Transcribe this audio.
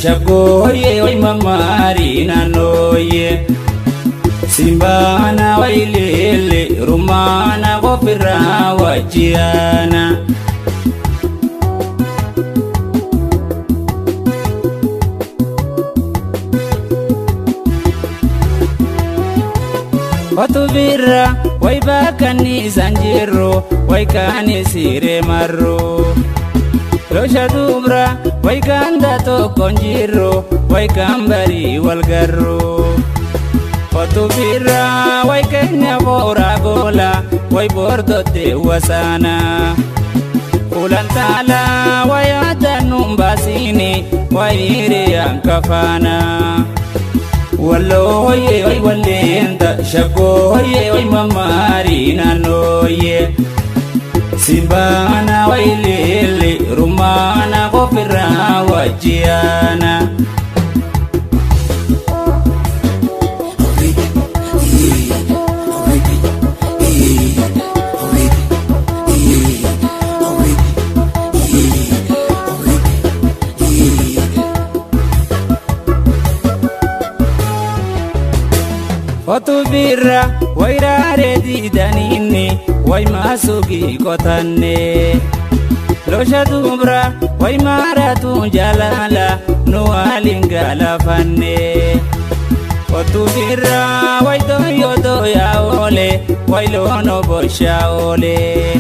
shagoye way mamarina noye simbana wailele rumana gofira wajiana Watubira way bakani sanjiro way kani sire marro Losha dubra way kanda to konjiro way kambari walgarro Watubira way kenya bora gola way bordo te wasana Ulantala way atanumbasini way ire yankafana Walloye way walenda shagoye way mamarina noye simbana way lele rumana gofira wajiana Watubira way rare didanini way masugi kotane Losha dubra way maratu jalala nualingala fanne Watubira way doyo doya ole way lono bosha ole